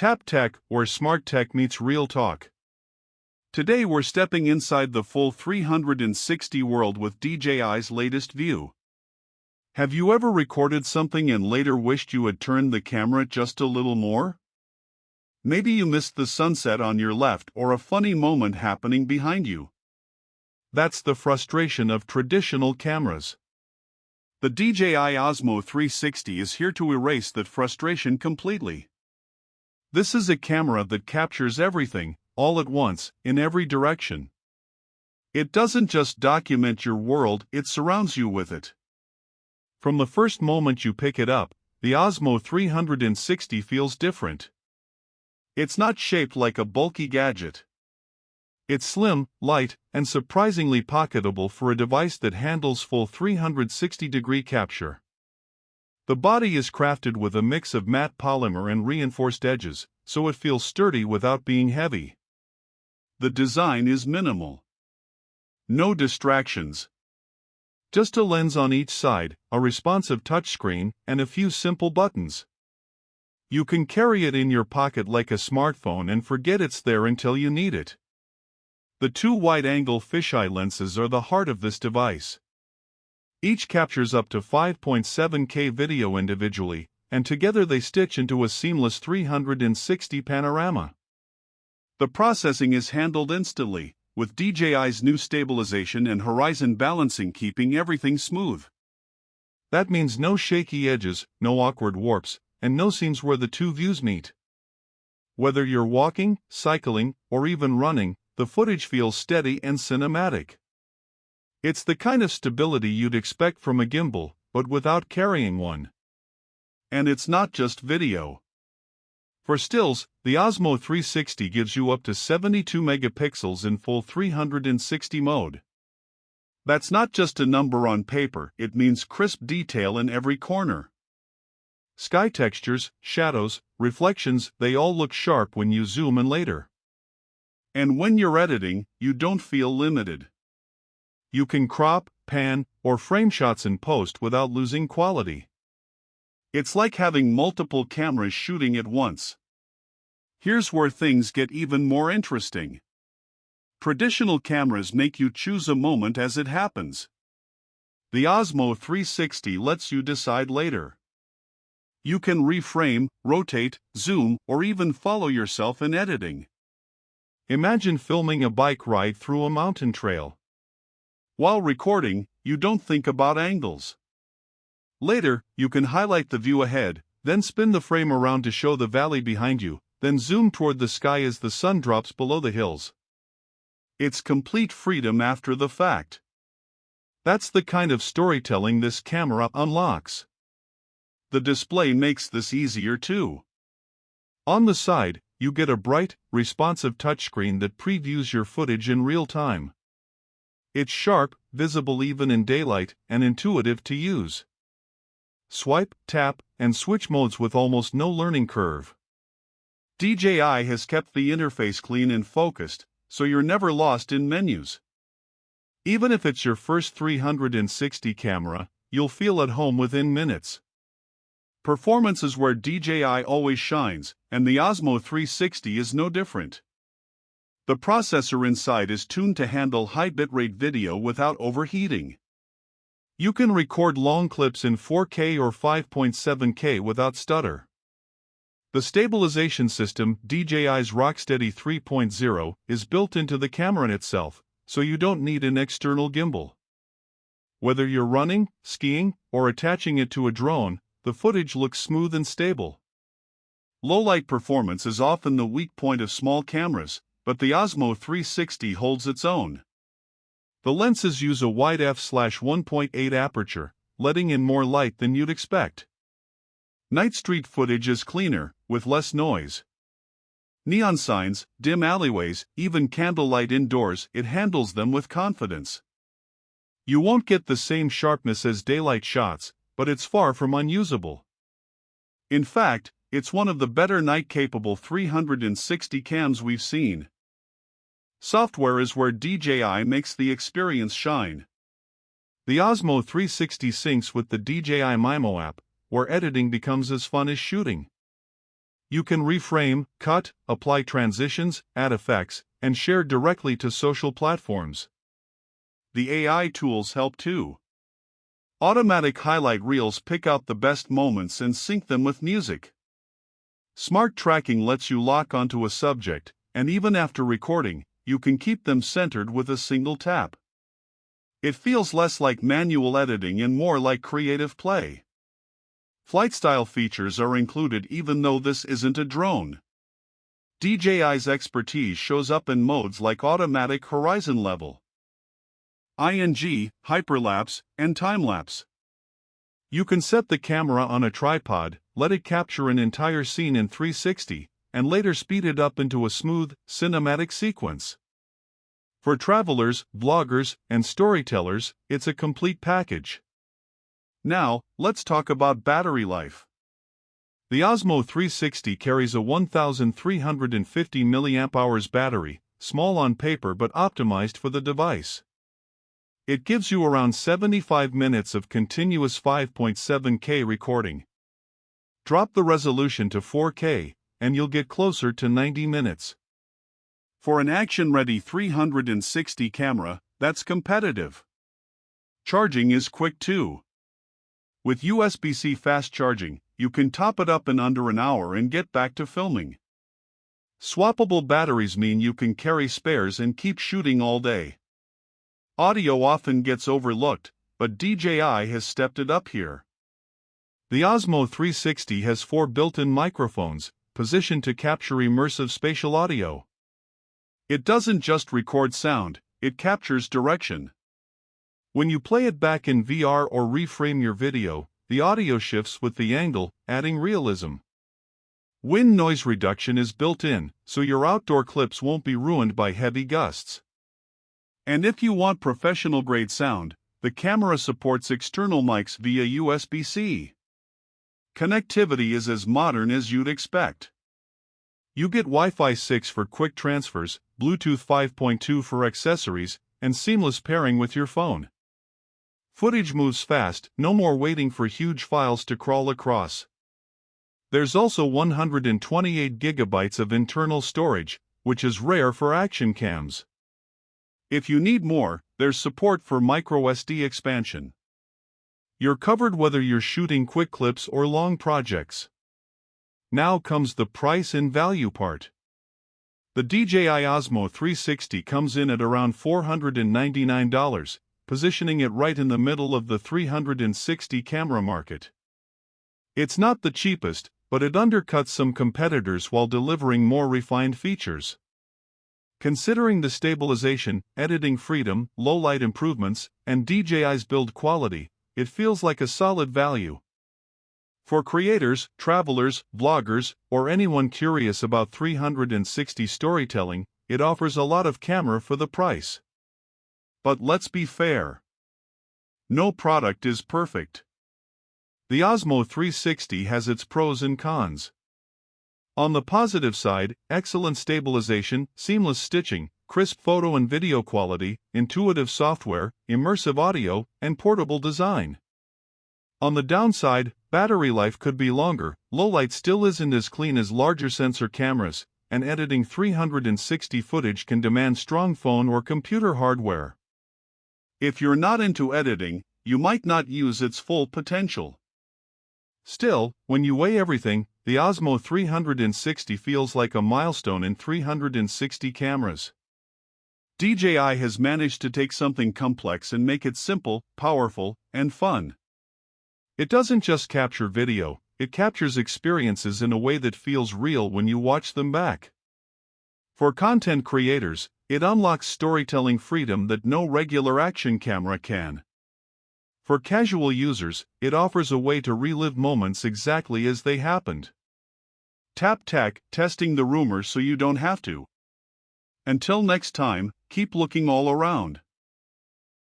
Tap Tech, where smart tech meets real talk. Today we're stepping inside the full 360 world with DJI's latest view. Have you ever recorded something and later wished you had turned the camera just a little more? Maybe you missed the sunset on your left or a funny moment happening behind you. That's the frustration of traditional cameras. The DJI Osmo 360 is here to erase that frustration completely. This is a camera that captures everything, all at once, in every direction. It doesn't just document your world, it surrounds you with it. From the first moment you pick it up, the Osmo 360 feels different. It's not shaped like a bulky gadget. It's slim, light, and surprisingly pocketable for a device that handles full 360-degree capture. The body is crafted with a mix of matte polymer and reinforced edges, so it feels sturdy without being heavy. The design is minimal. No distractions. Just a lens on each side, a responsive touchscreen, and a few simple buttons. You can carry it in your pocket like a smartphone and forget it's there until you need it. The two wide-angle fisheye lenses are the heart of this device. Each captures up to 5.7K video individually, and together they stitch into a seamless 360 panorama. The processing is handled instantly, with DJI's new stabilization and horizon balancing keeping everything smooth. That means no shaky edges, no awkward warps, and no scenes where the two views meet. Whether you're walking, cycling, or even running, the footage feels steady and cinematic. It's the kind of stability you'd expect from a gimbal, but without carrying one. And it's not just video. For stills, the Osmo 360 gives you up to 72 megapixels in full 360 mode. That's not just a number on paper, it means crisp detail in every corner. Sky textures, shadows, reflections, they all look sharp when you zoom in later. And when you're editing, you don't feel limited. You can crop, pan, or frame shots in post without losing quality. It's like having multiple cameras shooting at once. Here's where things get even more interesting. Traditional cameras make you choose a moment as it happens. The Osmo 360 lets you decide later. You can reframe, rotate, zoom, or even follow yourself in editing. Imagine filming a bike ride through a mountain trail. While recording, you don't think about angles. Later, you can highlight the view ahead, then spin the frame around to show the valley behind you, then zoom toward the sky as the sun drops below the hills. It's complete freedom after the fact. That's the kind of storytelling this camera unlocks. The display makes this easier too. On the side, you get a bright, responsive touchscreen that previews your footage in real time. It's sharp, visible even in daylight, and intuitive to use. Swipe, tap, and switch modes with almost no learning curve. DJI has kept the interface clean and focused, so you're never lost in menus. Even if it's your first 360 camera, you'll feel at home within minutes. Performance is where DJI always shines, and the Osmo 360 is no different. The processor inside is tuned to handle high bitrate video without overheating. You can record long clips in 4K or 5.7K without stutter. The stabilization system, DJI's Rocksteady 3.0, is built into the camera itself, so you don't need an external gimbal. Whether you're running, skiing, or attaching it to a drone, the footage looks smooth and stable. Low-light performance is often the weak point of small cameras, but the Osmo 360 holds its own. The lenses use a wide f/1.8 aperture, letting in more light than you'd expect. Night street footage is cleaner, with less noise. Neon signs, dim alleyways, even candlelight indoors, it handles them with confidence. You won't get the same sharpness as daylight shots, but it's far from unusable. In fact, it's one of the better night-capable 360 cams we've seen. Software is where DJI makes the experience shine. The Osmo 360 syncs with the DJI Mimo app, where editing becomes as fun as shooting. You can reframe, cut, apply transitions, add effects, and share directly to social platforms. The AI tools help too. Automatic highlight reels pick out the best moments and sync them with music. Smart tracking lets you lock onto a subject, and even after recording, you can keep them centered with a single tap. It feels less like manual editing and more like creative play. Flight-style features are included even though this isn't a drone. DJI's expertise shows up in modes like automatic horizon level, ING, hyperlapse, and time-lapse. You can set the camera on a tripod, let it capture an entire scene in 360, and later speed it up into a smooth, cinematic sequence. For travelers, vloggers, and storytellers, it's a complete package. Now, let's talk about battery life. The Osmo 360 carries a 1,350 mAh battery, small on paper but optimized for the device. It gives you around 75 minutes of continuous 5.7K recording. Drop the resolution to 4K, and you'll get closer to 90 minutes. For an action-ready 360 camera, that's competitive. Charging is quick too. With USB-C fast charging, you can top it up in under an hour and get back to filming. Swappable batteries mean you can carry spares and keep shooting all day. Audio often gets overlooked, but DJI has stepped it up here. The Osmo 360 has 4 built-in microphones, positioned to capture immersive spatial audio. It doesn't just record sound, it captures direction. When you play it back in VR or reframe your video, the audio shifts with the angle, adding realism. Wind noise reduction is built in, so your outdoor clips won't be ruined by heavy gusts. And if you want professional-grade sound, the camera supports external mics via USB-C. Connectivity is as modern as you'd expect. You get Wi-Fi 6 for quick transfers, Bluetooth 5.2 for accessories, and seamless pairing with your phone. Footage moves fast, no more waiting for huge files to crawl across. There's also 128 gigabytes of internal storage, which is rare for action cams. If you need more, there's support for microSD expansion. You're covered whether you're shooting quick clips or long projects. Now comes the price and value part. The DJI Osmo 360 comes in at around $499, positioning it right in the middle of the 360 camera market. It's not the cheapest, but it undercuts some competitors while delivering more refined features. Considering the stabilization, editing freedom, low-light improvements, and DJI's build quality, it feels like a solid value. For creators, travelers, vloggers, or anyone curious about 360 storytelling, it offers a lot of camera for the price. But let's be fair. No product is perfect. The Osmo 360 has its pros and cons. On the positive side, excellent stabilization, seamless stitching, crisp photo and video quality, intuitive software, immersive audio, and portable design. On the downside, battery life could be longer, low-light still isn't as clean as larger sensor cameras, and editing 360 footage can demand strong phone or computer hardware. If you're not into editing, you might not use its full potential. Still, when you weigh everything, the Osmo 360 feels like a milestone in 360 cameras. DJI has managed to take something complex and make it simple, powerful, and fun. It doesn't just capture video, it captures experiences in a way that feels real when you watch them back. For content creators, it unlocks storytelling freedom that no regular action camera can. For casual users, it offers a way to relive moments exactly as they happened. Tap Tech, testing the rumors so you don't have to. Until next time, keep looking all around.